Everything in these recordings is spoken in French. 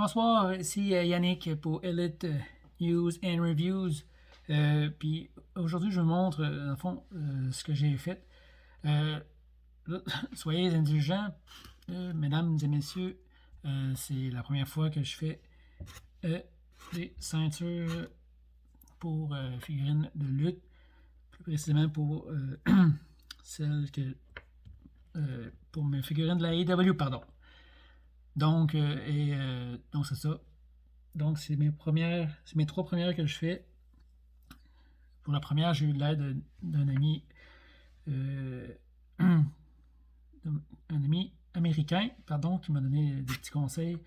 Bonsoir, ici Yannick pour Elite News and Reviews. Puis aujourd'hui, je vous montre, dans le fond, ce que j'ai fait. Là, soyez indulgents, mesdames et messieurs. C'est la première fois que je fais des ceintures pour figurines de lutte. Plus précisément pour celles que. Pour mes figurines de la AEW, pardon. Donc, donc c'est ça. Donc, c'est mes trois premières que je fais. Pour la première, j'ai eu l'aide d'un ami, un ami américain, pardon, qui m'a donné des petits conseils.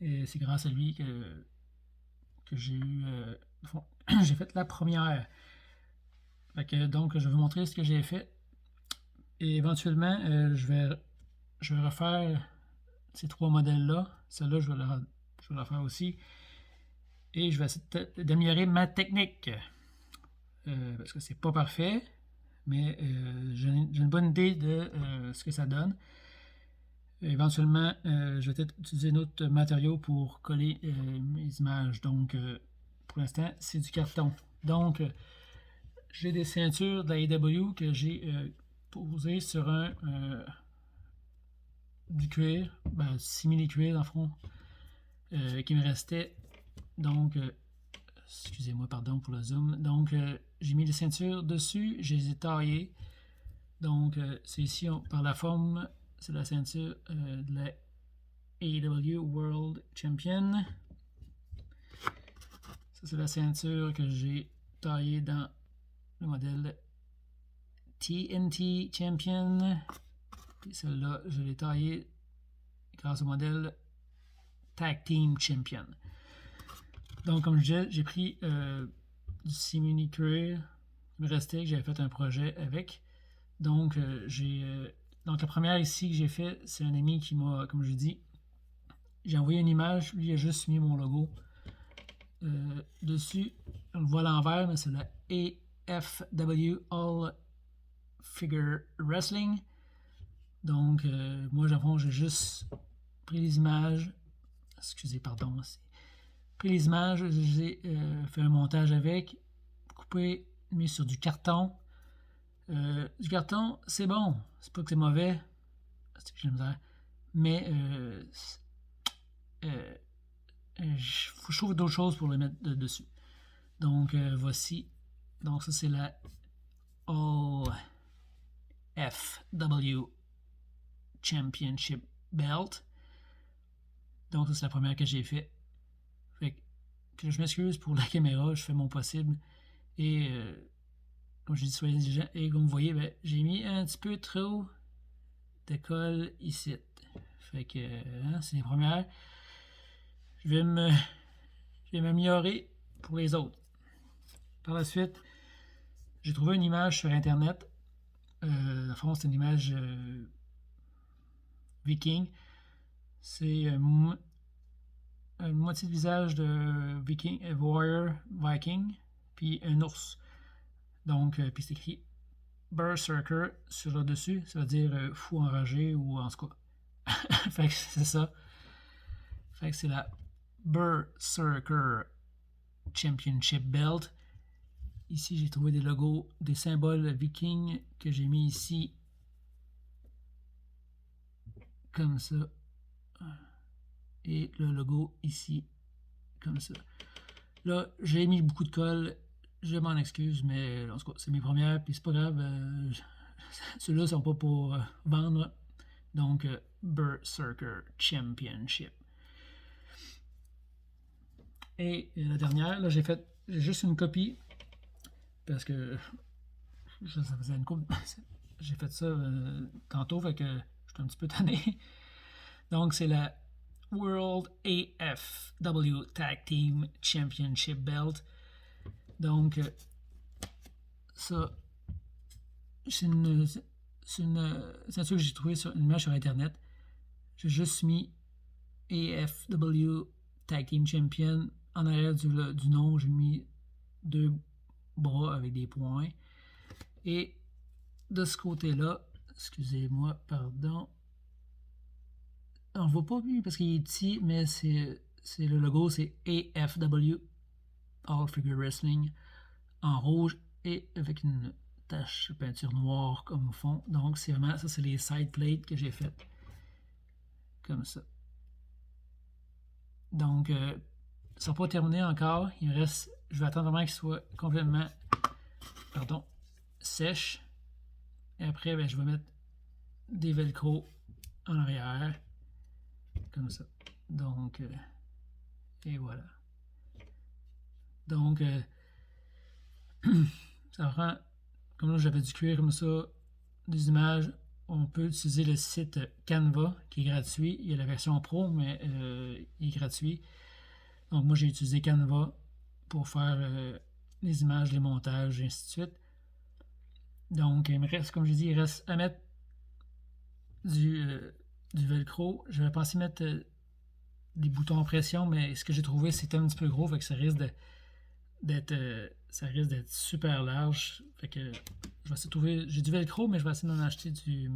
Et c'est grâce à lui que j'ai eu, j'ai fait la première. Donc, je vais vous montrer ce que j'ai fait. Et éventuellement, je vais refaire ces trois modèles-là. Celle-là, je vais la faire aussi. Et je vais essayer d'améliorer ma technique. Parce que c'est pas parfait, mais j'ai une bonne idée de ce que ça donne. Éventuellement, je vais peut-être utiliser un autre matériau pour coller mes images. Donc, pour l'instant, c'est du carton. Donc, j'ai des ceintures de la AEW que j'ai posées sur du cuir, simili-cuir dans le fond, qui me restait. Donc, excusez-moi, pardon pour le zoom. Donc, j'ai mis les ceintures dessus, je les ai taillées. Donc, c'est ici, par la forme, c'est la ceinture de la AEW World Champion. Ça, c'est la ceinture que j'ai taillée dans le modèle TNT Champion. Puis celle-là, je l'ai taillée grâce au modèle Tag Team Champion. Donc, comme je disais, j'ai pris du simili cuir. Il me restait que j'avais fait un projet avec. Donc, donc la première ici que j'ai fait, c'est un ami qui m'a, comme je dis, j'ai envoyé une image, lui il a juste mis mon logo dessus. On le voit à l'envers, mais c'est la AFW All Figure Wrestling. Donc, moi, j'ai juste pris les images. Excusez, pardon. Pris les images, j'ai fait un montage avec, coupé, mis sur du carton. Du carton, c'est bon. C'est pas que c'est mauvais. C'est que j'ai la misère. Mais faut que je trouve d'autres choses pour le mettre dessus. Donc, voici. Donc, ça, c'est la All FW Championship Belt. Donc, ça, c'est la première que j'ai fait. Fait que je m'excuse pour la caméra. Je fais mon possible. Et comme je dis, soyez intelligents. Et comme vous voyez, j'ai mis un petit peu trop de colle ici. Fait que c'est les premières. Je vais m'améliorer pour les autres. Par la suite, j'ai trouvé une image sur internet. Dans fond, c'est une image viking. C'est une moitié de visage de viking, warrior, viking, puis un ours. Donc, puis c'est écrit Berserker sur le dessus. Ça veut dire fou enragé ou en tout cas. Fait que c'est ça. Fait que c'est la Berserker Championship Belt. Ici, j'ai trouvé des logos, des symboles vikings que j'ai mis ici. Comme ça. Et le logo ici. Comme ça. Là, j'ai mis beaucoup de colle. Je m'en excuse, mais en tout cas, c'est mes premières. Puis c'est pas grave. Ceux-là sont pas pour vendre. Donc, Berserker Championship. Et la dernière, là, j'ai juste une copie. Parce que ça faisait une coupe. J'ai fait ça tantôt, fait que je suis un petit peu tanné. Donc, c'est la World AFW Tag Team Championship Belt. Donc, ça, c'est une ceinture que j'ai trouvée sur une image sur Internet. J'ai juste mis AFW Tag Team Champion. En arrière du nom, j'ai mis 2 bras avec des points. Et de ce côté-là, excusez-moi, pardon. On ne le voit pas lui parce qu'il est petit, mais c'est c'est le logo, c'est AFW, All Figure Wrestling, en rouge et avec une tache de peinture noire comme fond. Donc, c'est vraiment, ça, c'est les side plates que j'ai faites. Comme ça. Donc, ça ne sera pas terminé encore. Il me reste, je vais attendre vraiment qu'il soit complètement, sèche. Et après, ben, je vais mettre des velcro en arrière. Comme ça. Donc, et voilà. Donc, ça prend, comme là j'avais du cuir comme ça, des images. On peut utiliser le site Canva qui est gratuit. Il y a la version pro, mais il est gratuit. Donc moi j'ai utilisé Canva pour faire les images, les montages, et ainsi de suite. Donc il me reste, comme j'ai dit, il reste à mettre du velcro. Je vais penser mettre des boutons en pression, mais ce que j'ai trouvé c'était un petit peu gros, fait que ça risque d'être super large. Fait que je vais essayer de trouver. J'ai du velcro, mais je vais essayer d'en acheter une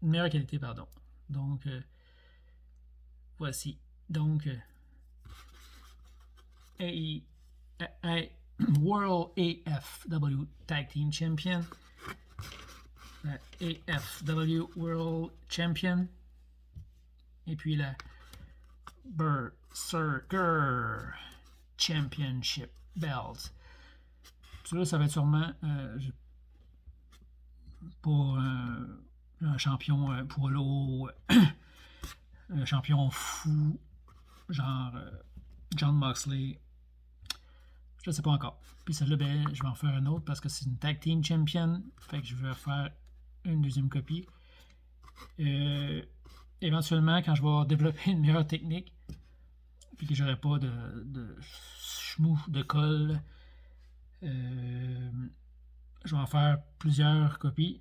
meilleure qualité, pardon. Donc voici. Donc World AFW Tag Team Champion. AFW World Champion. Et puis la Berserker Championship Belt. Celui-là, ça va être sûrement pour un champion poids lourd, un champion fou, genre John Moxley. Je ne sais pas encore. Puis celle-là, ben, je vais en faire une autre parce que c'est une Tag Team Champion. Fait que je vais faire une deuxième copie. Éventuellement, quand je vais développer une meilleure technique, puis que j'aurai pas de chmou, de colle, je vais en faire plusieurs copies.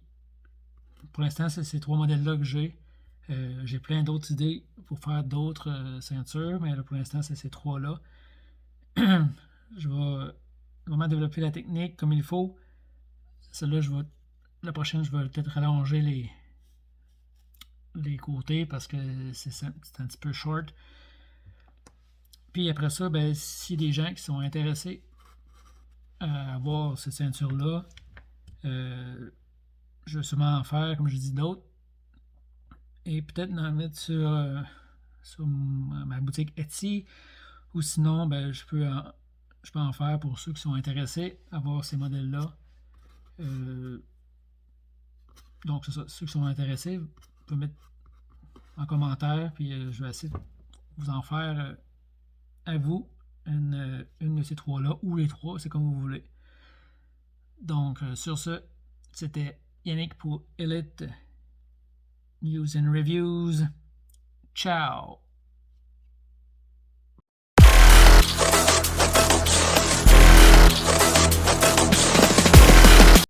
Pour l'instant, c'est ces 3 modèles-là que j'ai. J'ai plein d'autres idées pour faire d'autres ceintures, mais là, pour l'instant, c'est ces 3-là. Je vais vraiment développer la technique comme il faut. Celle-là, la prochaine, je vais peut-être rallonger les côtés parce que c'est un petit peu short. Puis après ça, ben, s'il y a des gens qui sont intéressés à avoir cette ceinture-là, je vais sûrement en faire, comme je dis, d'autres. Et peut-être en mettre sur ma boutique Etsy. Ou sinon, ben, je peux en faire pour ceux qui sont intéressés à voir ces modèles-là. Donc, c'est ça. Ceux qui sont intéressés, vous pouvez mettre en commentaire, puis je vais essayer de vous en faire à vous une de ces 3-là, ou les 3, c'est comme vous voulez. Donc, sur ce, c'était Yannick pour Elite News and Reviews. Ciao!